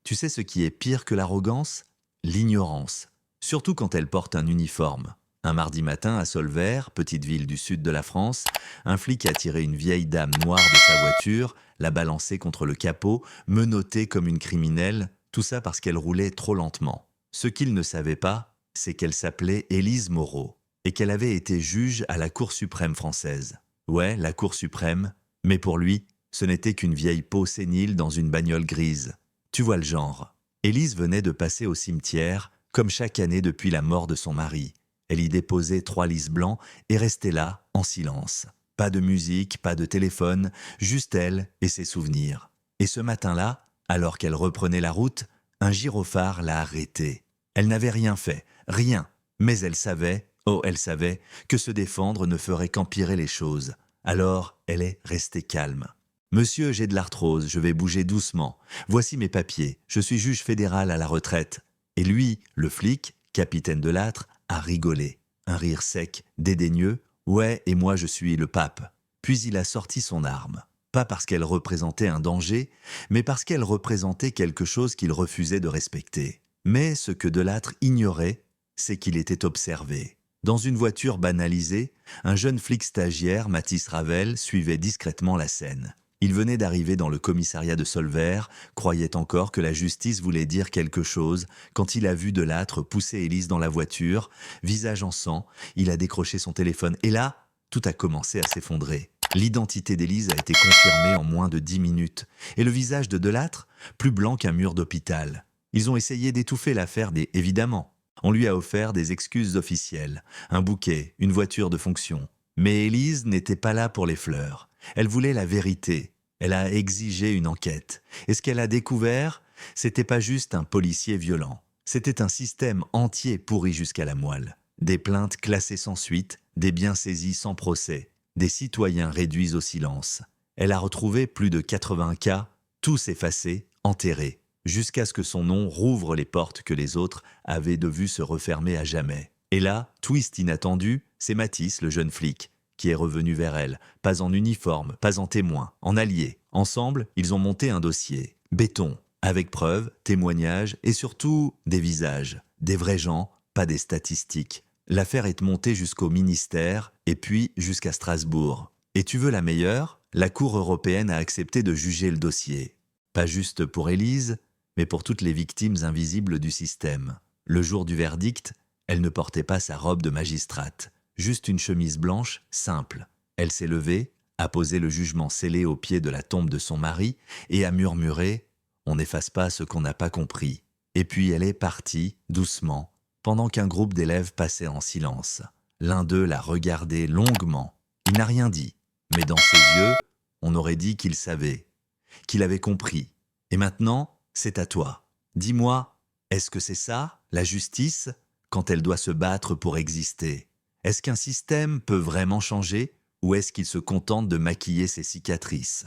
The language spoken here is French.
Tu sais ce qui est pire que l'arrogance? L'ignorance. Surtout quand elle porte un uniforme. Un mardi matin à Solvert, petite ville du sud de la France, un flic a tiré une vieille dame noire de sa voiture, l'a balancée contre le capot, menottée comme une criminelle, tout ça parce qu'elle roulait trop lentement. Ce qu'il ne savait pas, c'est qu'elle s'appelait Élise Moreau et qu'elle avait été juge à la Cour suprême française. Ouais, la Cour suprême, mais pour lui, ce n'était qu'une vieille peau sénile dans une bagnole grise. Tu vois le genre. Élise venait de passer au cimetière, comme chaque année depuis la mort de son mari. Elle y déposait 3 lys blancs et restait là, en silence. Pas de musique, pas de téléphone, juste elle et ses souvenirs. Et ce matin-là, alors qu'elle reprenait la route, un gyrophare l'a arrêtée. Elle n'avait rien fait, rien, mais elle savait, oh elle savait, que se défendre ne ferait qu'empirer les choses. Alors, elle est restée calme. Monsieur, j'ai de l'arthrose, je vais bouger doucement. Voici mes papiers, je suis juge fédéral à la retraite. Et lui, le flic, capitaine de l'âtre, a rigolé. Un rire sec, dédaigneux. Ouais, et moi je suis le pape. Puis il a sorti son arme. Pas parce qu'elle représentait un danger, mais parce qu'elle représentait quelque chose qu'il refusait de respecter. Mais ce que Delattre ignorait, c'est qu'il était observé. Dans une voiture banalisée, un jeune flic stagiaire, Mathis Ravel, suivait discrètement la scène. Il venait d'arriver dans le commissariat de Solvert, croyait encore que la justice voulait dire quelque chose, quand il a vu Delattre pousser Élise dans la voiture, visage en sang, il a décroché son téléphone. Et là, tout a commencé à s'effondrer. L'identité d'Élise a été confirmée en moins de 10 minutes. Et le visage de Delattre, plus blanc qu'un mur d'hôpital. Ils ont essayé d'étouffer l'affaire évidemment. On lui a offert des excuses officielles, un bouquet, une voiture de fonction. Mais Élise n'était pas là pour les fleurs. Elle voulait la vérité. Elle a exigé une enquête. Et ce qu'elle a découvert, c'était pas juste un policier violent. C'était un système entier pourri jusqu'à la moelle. Des plaintes classées sans suite, des biens saisis sans procès, des citoyens réduits au silence. Elle a retrouvé plus de 80 cas, tous effacés, enterrés, jusqu'à ce que son nom rouvre les portes que les autres avaient de vue se refermer à jamais. Et là, twist inattendu, c'est Mathis, le jeune flic, qui est revenu vers elle, pas en uniforme, pas en témoin, en allié. Ensemble, ils ont monté un dossier. Béton, avec preuves, témoignages et surtout des visages. Des vrais gens, pas des statistiques. L'affaire est montée jusqu'au ministère et puis jusqu'à Strasbourg. Et tu veux la meilleure? La Cour européenne a accepté de juger le dossier. Pas juste pour Élise, mais pour toutes les victimes invisibles du système. Le jour du verdict, elle ne portait pas sa robe de magistrate. Juste une chemise blanche, simple. Elle s'est levée, a posé le jugement scellé au pied de la tombe de son mari et a murmuré « On n'efface pas ce qu'on n'a pas compris ». Et puis elle est partie, doucement, pendant qu'un groupe d'élèves passait en silence. L'un d'eux l'a regardé longuement. Il n'a rien dit, mais dans ses yeux, on aurait dit qu'il savait, qu'il avait compris. Et maintenant, c'est à toi. Dis-moi, est-ce que c'est ça, la justice, quand elle doit se battre pour exister ? Est-ce qu'un système peut vraiment changer ou est-ce qu'il se contente de maquiller ses cicatrices ?